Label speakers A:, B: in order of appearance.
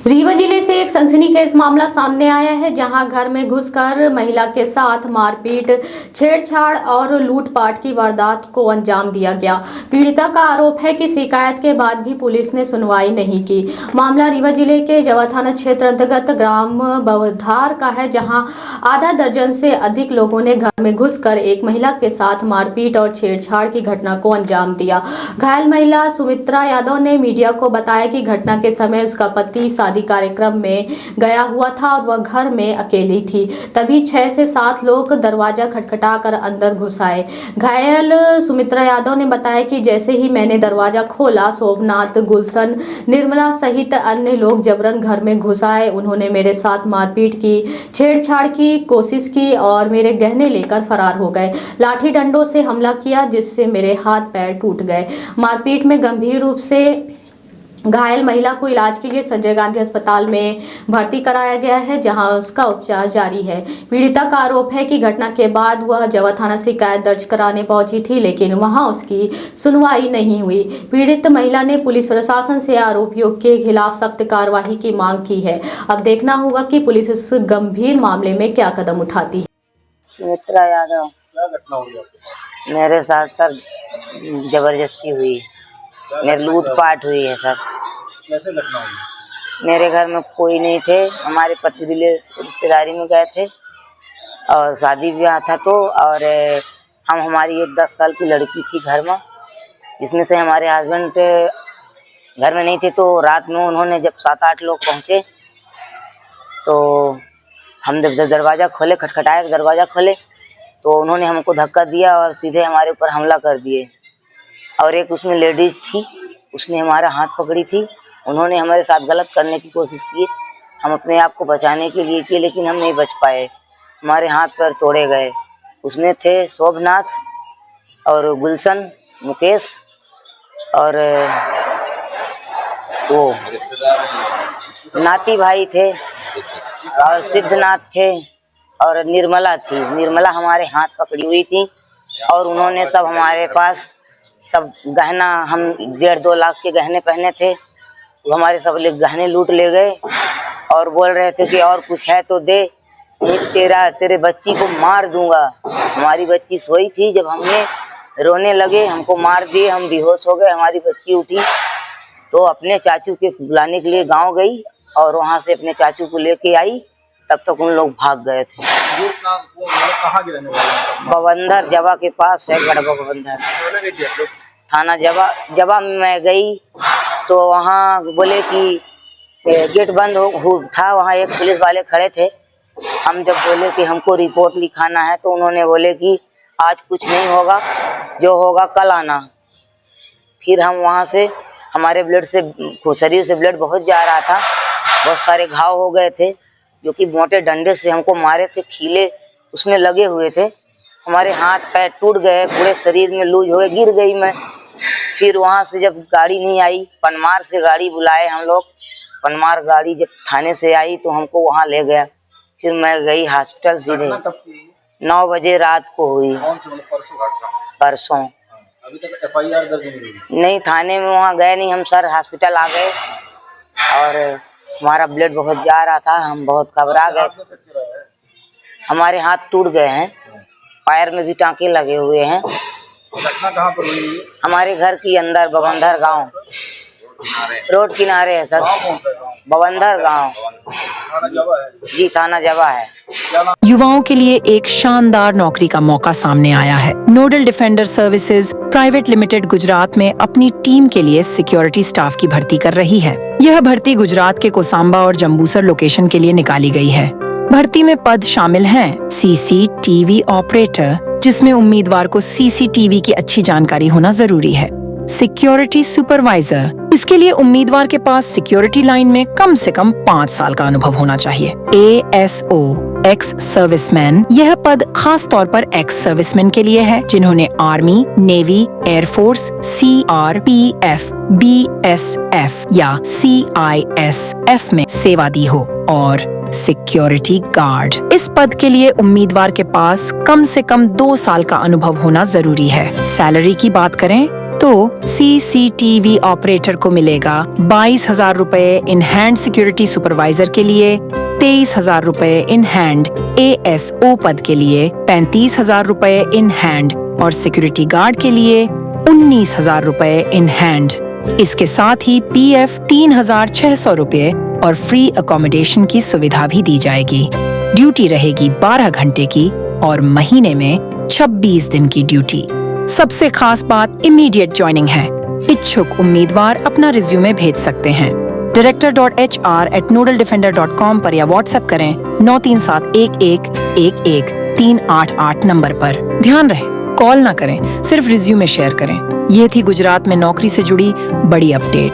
A: रीवा जिले से एक सनसनीखेज मामला सामने आया है, जहां घर में घुसकर महिला के साथ मारपीट, छेड़छाड़ और लूटपाट की वारदात को अंजाम दिया गया। पीड़िता का आरोप है कि शिकायत के बाद भी पुलिस ने सुनवाई नहीं की। मामला रीवा जिले के जवा थाना क्षेत्र अंतर्गत ग्राम बवधार का है, जहां आधा दर्जन से अधिक लोगों ने घर में घुसकर एक महिला के साथ मारपीट और छेड़छाड़ की घटना को अंजाम दिया। घायल महिला सुमित्रा यादव ने मीडिया को बताया कि घटना के समय उसका पति शादी कार्यक्रम में गया हुआ था और वह घर में अकेली थी। तभी 6 से 7 लोग दरवाजा खटखटाकर अंदर घुस आए। घायल सुमित्रा यादव ने बताया कि जैसे ही मैंने दरवाजा खोला, शोभनाथ, गुलशन, निर्मला सहित अन्य लोग जबरन घर में घुस आए। उन्होंने मेरे साथ मारपीट की, छेड़छाड़ की कोशिश की और मेरे गहने लेकर फरार हो गए। लाठी डंडों से हमला किया, जिससे मेरे हाथ पैर टूट गए। मारपीट में गंभीर रूप से घायल महिला को इलाज के लिए संजय गांधी अस्पताल में भर्ती कराया गया है, जहां उसका उपचार जारी है। पीड़िता का आरोप है कि घटना के बाद वह जवा थाना शिकायत दर्ज कराने पहुंची थी, लेकिन वहां उसकी सुनवाई नहीं हुई। पीड़ित महिला ने पुलिस प्रशासन से आरोपियों के खिलाफ सख्त कार्रवाई की मांग की है। अब देखना होगा कि पुलिस इस गंभीर मामले में क्या कदम उठाती है।
B: सुमित्रा यादव,
C: क्या घटना हुई आपके?
B: मेरे साथ सर जबरदस्ती हुई, मेरी लूटपाट हुई है सर।
C: कैसे घटना हुई?
B: मेरे घर में कोई नहीं थे, हमारे पति रिश्तेदारी में गए थे और शादी ब्याह था तो, और हमारी एक 10 साल की लड़की थी घर में, जिसमें से हमारे हस्बैंड घर में नहीं थे। तो रात में उन्होंने जब 7-8 लोग पहुँचे तो हम जब दरवाज़ा खोले, खटखटाया, दरवाज़ा खोले तो उन्होंने हमको धक्का दिया और सीधे हमारे ऊपर हमला कर दिए। और एक उसमें लेडीज़ थी, उसने हमारा हाथ पकड़ी थी। उन्होंने हमारे साथ गलत करने की कोशिश की, हम अपने आप को बचाने के लिए किए, लेकिन हम नहीं बच पाए, हमारे हाथ पैर तोड़े गए। उसमें थे शोभनाथ और गुलशन, मुकेश और वो नाती भाई थे और सिद्धनाथ थे और निर्मला थी। निर्मला हमारे हाथ पकड़ी हुई थी और उन्होंने सब हमारे पास सब गहना, हम 1.5-2 लाख के गहने पहने थे, तो हमारे सब गहने लूट ले गए और बोल रहे थे कि और कुछ है तो दे, नहीं तेरे बच्ची को मार दूंगा। हमारी बच्ची सोई थी, जब हमने रोने लगे हमको मार दिए, हम बेहोश हो गए। हमारी बच्ची उठी तो अपने चाचू के बुलाने के लिए गांव गई और वहां से अपने चाचू को लेके आई, तब तक उन लोग भाग गए थे।
C: वो कहाँ के रहने वाले हैं?
B: बवंधर जवा के पास है, गढ़वा बवंधर थाना जवा में मैं गई तो वहाँ बोले कि गेट बंद था, वहाँ एक पुलिस वाले खड़े थे। हम जब बोले कि हमको रिपोर्ट लिखाना है तो उन्होंने बोले कि आज कुछ नहीं होगा, जो होगा कल आना। फिर हम वहाँ से, हमारे ब्लड से, शरीर से ब्लड बहुत जा रहा था, बहुत सारे घाव हो गए थे, जो कि मोटे डंडे से हमको मारे थे, खीले उसमें लगे हुए थे। हमारे हाथ पैर टूट गए, पूरे शरीर में लूज हो गए, गिर गई मैं। फिर वहाँ से जब गाड़ी नहीं आई, पनमार से गाड़ी बुलाए हम लोग, पनमार गाड़ी जब थाने से आई तो हमको वहाँ ले गया। फिर मैं गई हॉस्पिटल सीधे। 9 बजे रात को हुई।
C: कौन से, मतलब
B: परसों।
C: अभी तक FIR दर्ज नहीं हुई?
B: नहीं, थाने में वहाँ गए नहीं हम सर, हॉस्पिटल आ गए और हमारा ब्लड बहुत जा रहा था, हम बहुत घबरा गए। हमारे हाथ टूट गए हैं, पैर में भी टाँके लगे हुए हैं।
C: घटना कहाँ पर हुई है?
B: हमारे घर के अंदर बवंधर गांव, रोड किनारे है सर। बवंधर गांव
C: थाना जवा है?
B: जी, थाना जवा है।
D: युवाओं के लिए एक शानदार नौकरी का मौका सामने आया है। Nodal defender services private limited Gujarat में अपनी टीम के लिए सिक्योरिटी स्टाफ की भर्ती कर रही है। यह भर्ती गुजरात के कोसांबा और जम्बूसर लोकेशन के लिए निकाली गई है। भर्ती में पद शामिल हैं CCTV ऑपरेटर, जिसमें उम्मीदवार को CCTV की अच्छी जानकारी होना जरूरी है। सिक्योरिटी सुपरवाइजर, इसके लिए उम्मीदवार के पास सिक्योरिटी लाइन में कम से कम 5 साल का अनुभव होना चाहिए। ASO, एक्स सर्विसमैन, यह पद खास तौर पर एक्स सर्विसमैन के लिए है, जिन्होंने army, navy, air force, CRPF, BSF या CISF में सेवा दी हो। और सिक्योरिटी गार्ड, इस पद के लिए उम्मीदवार के पास कम से कम 2 साल का अनुभव होना जरूरी है। सैलरी की बात करें तो CCTV ऑपरेटर को मिलेगा 22,000 रुपए इन हैंड सिक्योरिटी सुपरवाइजर के लिए, 23,000 रुपए इन हैंड ASO पद के लिए, 35,000 रुपए इन हैंड और सिक्योरिटी गार्ड के लिए 19,000 रुपए इन हैंड। इसके साथ ही PF 3,600 रुपए और फ्री अकोमोडेशन की सुविधा भी दी जाएगी। ड्यूटी रहेगी 12 घंटे की और महीने में 26 दिन की ड्यूटी। सबसे खास बात इमीडिएट ज्वाइनिंग है। इच्छुक उम्मीदवार अपना रिज्यूमे भेज सकते हैं director.hr@nodeldefender.com पर या व्हाट्सएप करें 9371111388 नंबर पर। ध्यान रहे कॉल ना करें, सिर्फ रिज्यूमे शेयर करें। ये थी गुजरात में नौकरी से जुड़ी बड़ी अपडेट।